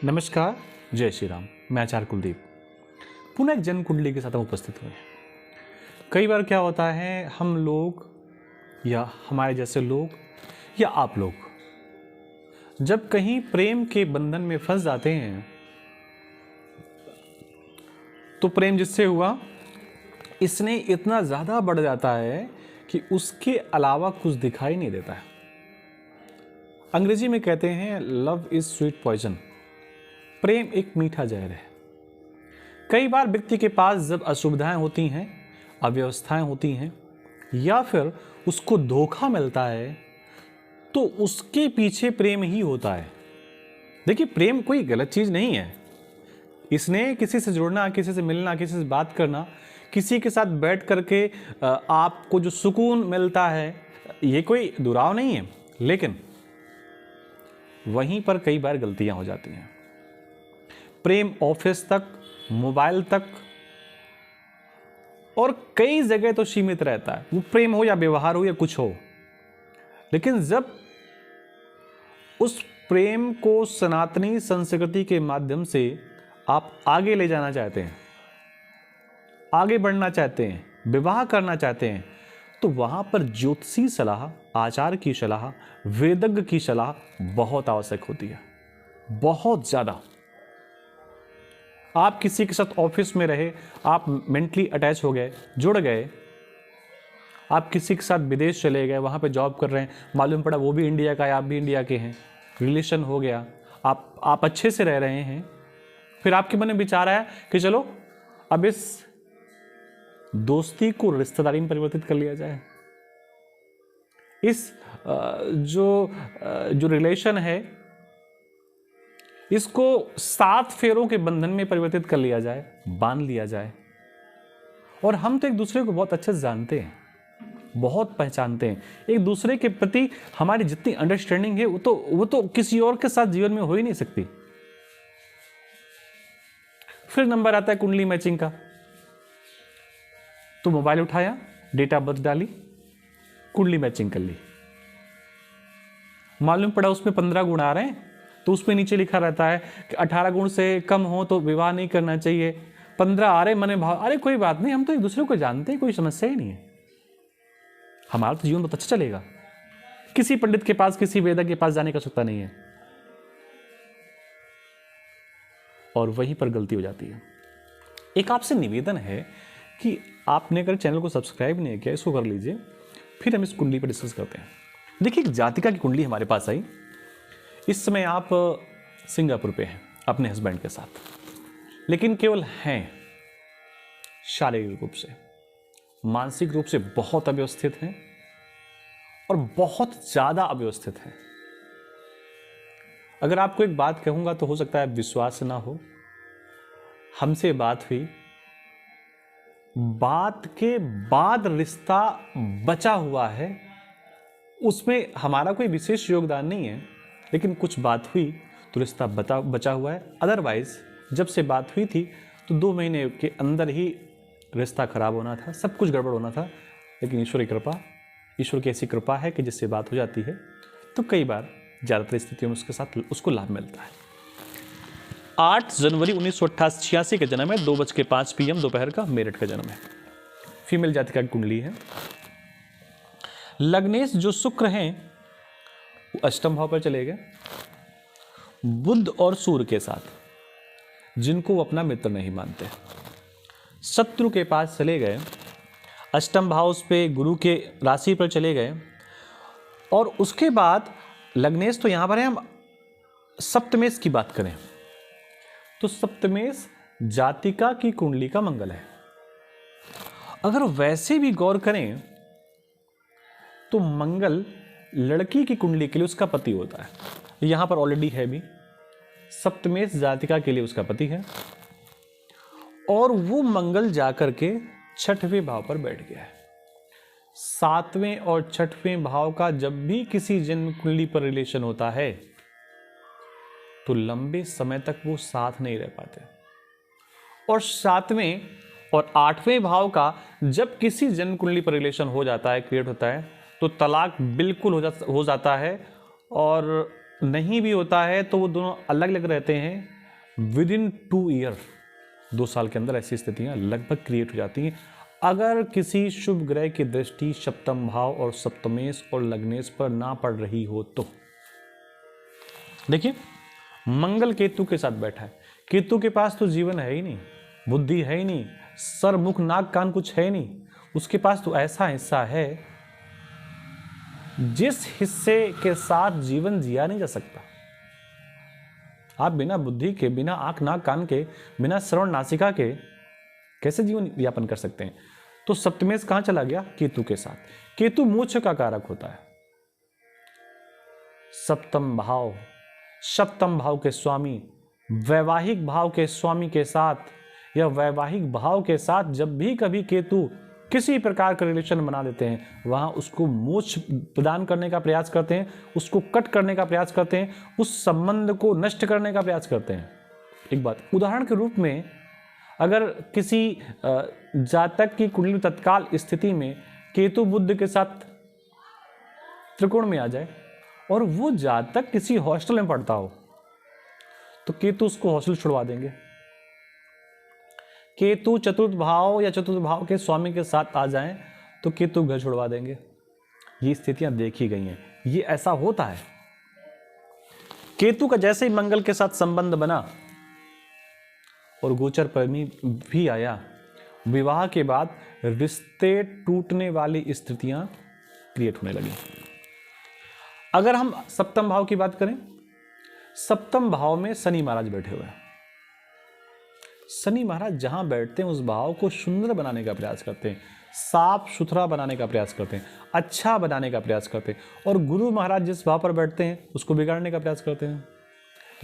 नमस्कार, जय श्री राम। मैं आचार्य कुलदीप पुनः एक जन्म कुंडली के साथ हम उपस्थित हुए हैं। कई बार क्या होता है, हम लोग या हमारे जैसे लोग या आप लोग जब कहीं प्रेम के बंधन में फंस जाते हैं तो प्रेम जिससे हुआ इसने इतना ज़्यादा बढ़ जाता है कि उसके अलावा कुछ दिखाई नहीं देता है। अंग्रेजी में कहते हैं लव इज स्वीट पॉइजन, प्रेम एक मीठा जहर है। कई बार व्यक्ति के पास जब असुविधाएं होती हैं, अव्यवस्थाएं होती हैं या फिर उसको धोखा मिलता है तो उसके पीछे प्रेम ही होता है। देखिए, प्रेम कोई गलत चीज नहीं है। इसने किसी से जुड़ना, किसी से मिलना, किसी से बात करना, किसी के साथ बैठ करके आपको जो सुकून मिलता है, ये कोई दुराव नहीं है। लेकिन वहीं पर कई बार गलतियां हो जाती हैं। प्रेम ऑफिस तक, मोबाइल तक और कई जगह तो सीमित रहता है। वो प्रेम हो या व्यवहार हो या कुछ हो, लेकिन जब उस प्रेम को सनातनी संस्कृति के माध्यम से आप आगे ले जाना चाहते हैं, आगे बढ़ना चाहते हैं, विवाह करना चाहते हैं, तो वहां पर ज्योतिषी सलाह, आचार्य की सलाह, वेदज्ञ की सलाह बहुत आवश्यक होती है, बहुत ज्यादा। आप किसी के साथ ऑफिस में रहे, आप मेंटली अटैच हो गए, जुड़ गए, आप किसी के साथ विदेश चले गए, वहां पे जॉब कर रहे हैं, मालूम पड़ा वो भी इंडिया का है, आप भी इंडिया के हैं, रिलेशन हो गया, आप अच्छे से रह रहे हैं, फिर आपके मन में विचार आया कि चलो अब इस दोस्ती को रिश्तेदारी में परिवर्तित कर लिया जाए, इस जो रिलेशन है इसको 7 फेरों के बंधन में परिवर्तित कर लिया जाए, बांध लिया जाए। और हम तो एक दूसरे को बहुत अच्छे से जानते हैं, बहुत पहचानते हैं। एक दूसरे के प्रति हमारी जितनी अंडरस्टैंडिंग है वो तो किसी और के साथ जीवन में हो ही नहीं सकती। फिर नंबर आता है कुंडली मैचिंग का। तो मोबाइल उठाया, डेट ऑफ बर्थ डाली, कुंडली मैचिंग कर ली। मालूम पड़ा उसमें 15 गुण आ रहे हैं, तो उसमें नीचे लिखा रहता है कि 18 गुण से कम हो तो विवाह नहीं करना चाहिए। 15 आ रहे मने भाव, अरे कोई बात नहीं, हम तो एक दूसरे को जानते हैं, कोई समस्या ही नहीं है, हमारा तो जीवन बहुत अच्छा चलेगा। किसी पंडित के पास, किसी वेदज्ञ के पास जाने का आवश्यकता नहीं है। और वहीं पर गलती हो जाती है। एक आपसे निवेदन है कि आपने अगर चैनल को सब्सक्राइब नहीं किया, इसको कर लीजिए, फिर हम इस कुंडली पर डिस्कस करते हैं। देखिए, एक जातिका की कुंडली हमारे पास आई। इस समय आप सिंगापुर पे हैं अपने हस्बैंड के साथ, लेकिन केवल हैं शारीरिक रूप से, मानसिक रूप से बहुत अव्यवस्थित हैं और बहुत ज्यादा अव्यवस्थित हैं। अगर आपको एक बात कहूंगा तो हो सकता है विश्वास ना हो। हमसे बात हुई, बात के बाद रिश्ता बचा हुआ है, उसमें हमारा कोई विशेष योगदान नहीं है, लेकिन कुछ बात हुई तो रिश्ता बचा हुआ है। अदरवाइज जब से बात हुई थी तो 2 महीने के अंदर ही रिश्ता खराब होना था, सब कुछ गड़बड़ होना था। लेकिन ईश्वर की कृपा, ईश्वर की ऐसी कृपा है कि जिससे बात हो जाती है तो कई बार ज़्यादातर स्थितियों में उसके साथ उसको लाभ मिलता है। 8 जनवरी 1986 का जन्म है, 2:05 PM दोपहर का मेरठ का जन्म है। फीमेल जातिका की कुंडली है। लग्नेश जो शुक्र हैं वो अष्टम भाव पर चले गए, बुध और सूर्य के साथ, जिनको वो अपना मित्र नहीं मानते। शत्रु के पास चले गए, अष्टम भाव पे गुरु के राशि पर चले गए। और उसके बाद लग्नेश तो यहां पर है, हम सप्तमेश की बात करें तो सप्तमेश जातिका की कुंडली का मंगल है। अगर वैसे भी गौर करें तो मंगल लड़की की कुंडली के लिए उसका पति होता है, यहां पर ऑलरेडी है भी। सप्तमेश जातिका के लिए उसका पति है और वो मंगल जाकर के 6वें भाव पर बैठ गया है। 7वें और 6वें भाव का जब भी किसी जन्म कुंडली पर रिलेशन होता है तो लंबे समय तक वो साथ नहीं रह पाते। और 7वें और 8वें भाव का जब किसी जन्म कुंडली पर रिलेशन हो जाता है, क्रिएट होता है, तो तलाक बिल्कुल हो जाता है। और नहीं भी होता है तो वो दोनों अलग अलग रहते हैं, विद इन 2 ईयर, 2 साल के अंदर ऐसी स्थितियां लगभग क्रिएट हो जाती हैं अगर किसी शुभ ग्रह की दृष्टि सप्तम भाव और सप्तमेश और लग्नेश पर ना पड़ रही हो तो। देखिए, मंगल केतु के साथ बैठा है। केतु के पास तो जीवन है ही नहीं, बुद्धि है ही नहीं, सर मुख नाक कान कुछ है नहीं। उसके पास तो ऐसा हिस्सा है जिस हिस्से के साथ जीवन जिया नहीं जा सकता। आप बिना बुद्धि के, बिना आंख नाक कान के, बिना श्रवण नासिका के कैसे जीवन यापन कर सकते हैं? तो सप्तमेश कहां चला गया? केतु के साथ। केतु मोक्ष का कारक होता है। सप्तम भाव, सप्तम भाव के स्वामी, वैवाहिक भाव के स्वामी के साथ या वैवाहिक भाव के साथ जब भी कभी केतु किसी प्रकार का रिलेशन बना देते हैं, वहां उसको मोक्ष प्रदान करने का प्रयास करते हैं, उसको कट करने का प्रयास करते हैं, उस संबंध को नष्ट करने का प्रयास करते हैं। एक बात उदाहरण के रूप में, अगर किसी जातक की कुंडली तत्काल स्थिति में केतु बुध के साथ त्रिकोण में आ जाए और वो जातक किसी हॉस्टल में पढ़ता हो, तो केतु उसको हॉस्टल छुड़वा देंगे। केतु चतुर्थ भाव या चतुर्थ भाव के स्वामी के साथ आ जाएं तो केतु घर छुड़वा देंगे। ये स्थितियां देखी गई हैं, ये ऐसा होता है। केतु का जैसे ही मंगल के साथ संबंध बना और गोचर पर भी आया, विवाह के बाद रिश्ते टूटने वाली स्थितियां क्रिएट होने लगी। अगर हम सप्तम भाव की बात करें, सप्तम भाव में शनि महाराज बैठे हुए हैं। शनि महाराज जहां बैठते हैं उस भाव को सुंदर बनाने का प्रयास करते हैं, साफ सुथरा बनाने का प्रयास करते हैं, अच्छा बनाने का प्रयास करते हैं। और गुरु महाराज जिस भाव पर बैठते हैं उसको बिगाड़ने का प्रयास करते हैं।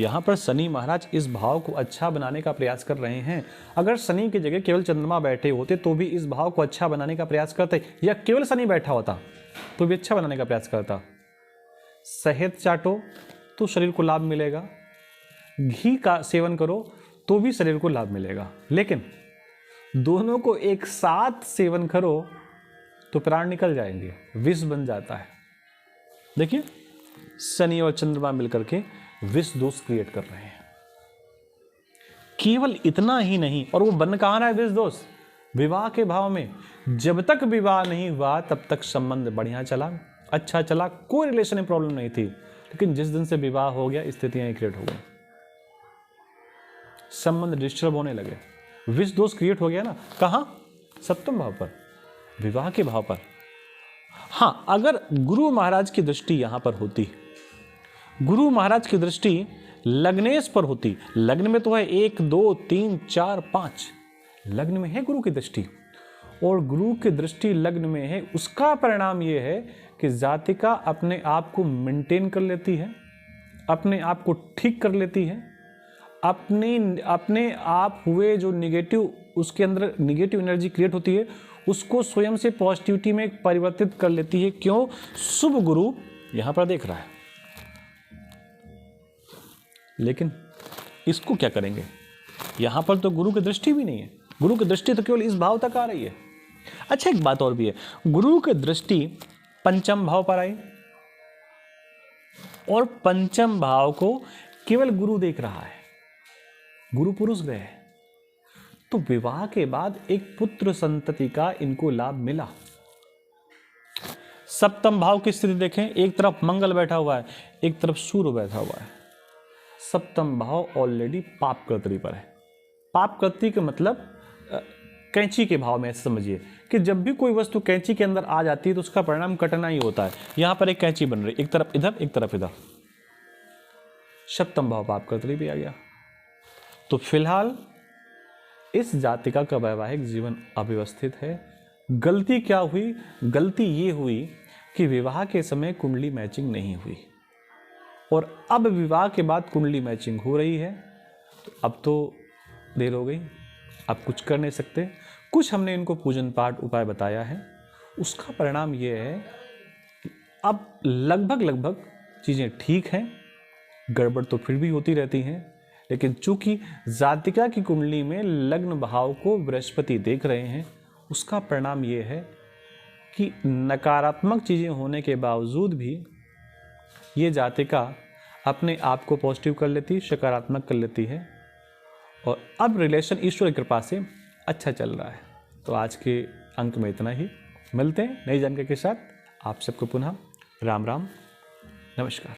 यहाँ पर शनि महाराज इस भाव को अच्छा बनाने का प्रयास कर रहे हैं। अगर शनि की जगह केवल चंद्रमा बैठे होते तो भी इस भाव को अच्छा बनाने का प्रयास करते, या केवल शनि बैठा होता तो भी अच्छा बनाने का प्रयास करता। शहद चाटो तो शरीर को लाभ मिलेगा, घी का सेवन करो तो भी शरीर को लाभ मिलेगा, लेकिन दोनों को एक साथ सेवन करो तो प्राण निकल जाएंगे, विष बन जाता है। देखिए, शनि और चंद्रमा मिलकर के विष दोष क्रिएट कर रहे हैं। केवल इतना ही नहीं, और वो बन कहां रहा है विष दोष? विवाह के भाव में। जब तक विवाह नहीं हुआ तब तक संबंध बढ़िया चला, अच्छा चला, कोई रिलेशन में प्रॉब्लम नहीं थी। लेकिन जिस दिन से विवाह हो गया स्थितियां क्रिएट हो गई, संबंध डिस्टर्ब होने लगे, विष दोष क्रिएट हो गया ना। कहां? सप्तम भाव पर, विवाह के भाव पर। हां, अगर गुरु महाराज की दृष्टि यहां पर होती, गुरु महाराज की दृष्टि लग्नेश पर होती, लग्न में तो है 1 2 3 4 5, लग्न में है गुरु की दृष्टि, और गुरु की दृष्टि लग्न में है, उसका परिणाम यह है कि जातिका अपने आप को मेंटेन कर लेती है, अपने आप को ठीक कर लेती है, अपने आप हुए जो निगेटिव, उसके अंदर निगेटिव एनर्जी क्रिएट होती है, उसको स्वयं से पॉजिटिविटी में परिवर्तित कर लेती है। क्यों? शुभ गुरु यहां पर देख रहा है। लेकिन इसको क्या करेंगे? यहां पर तो गुरु की दृष्टि भी नहीं है, गुरु की दृष्टि तो केवल इस भाव तक आ रही है। अच्छा, एक बात और भी है, गुरु की दृष्टि पंचम भाव पर आई और पंचम भाव को केवल गुरु देख रहा है, गुरु पुरुष ग्रह है, तो विवाह के बाद एक पुत्र संतति का इनको लाभ मिला। सप्तम भाव की स्थिति देखें, एक तरफ मंगल बैठा हुआ है, एक तरफ सूर्य बैठा हुआ है। सप्तम भाव ऑलरेडी पाप कर्तरी पर है। पाप कर्तरी का मतलब कैंची के भाव में, ऐसे समझिए कि जब भी कोई वस्तु कैंची के अंदर आ जाती है तो उसका परिणाम कटना ही होता है। यहां पर एक कैंची बन रही, एक तरफ इधर एक तरफ इधर, सप्तम भाव पाप कर्तरी भी आ गया। तो फिलहाल इस जातिका का वैवाहिक जीवन अव्यवस्थित है। गलती क्या हुई? गलती ये हुई कि विवाह के समय कुंडली मैचिंग नहीं हुई, और अब विवाह के बाद कुंडली मैचिंग हो रही है। तो अब तो देर हो गई, अब कुछ कर नहीं सकते। कुछ हमने इनको पूजन पाठ उपाय बताया है, उसका परिणाम ये है कि अब लगभग चीज़ें ठीक हैं। गड़बड़ तो फिर भी होती रहती हैं, लेकिन चूंकि जातिका की कुंडली में लग्न भाव को बृहस्पति देख रहे हैं, उसका परिणाम ये है कि नकारात्मक चीज़ें होने के बावजूद भी ये जातिका अपने आप को पॉजिटिव कर लेती, सकारात्मक कर लेती है। और अब रिलेशन ईश्वर की कृपा से अच्छा चल रहा है। तो आज के अंक में इतना ही। मिलते हैं नई जानकारी के साथ। आप सबको पुनः राम राम, नमस्कार।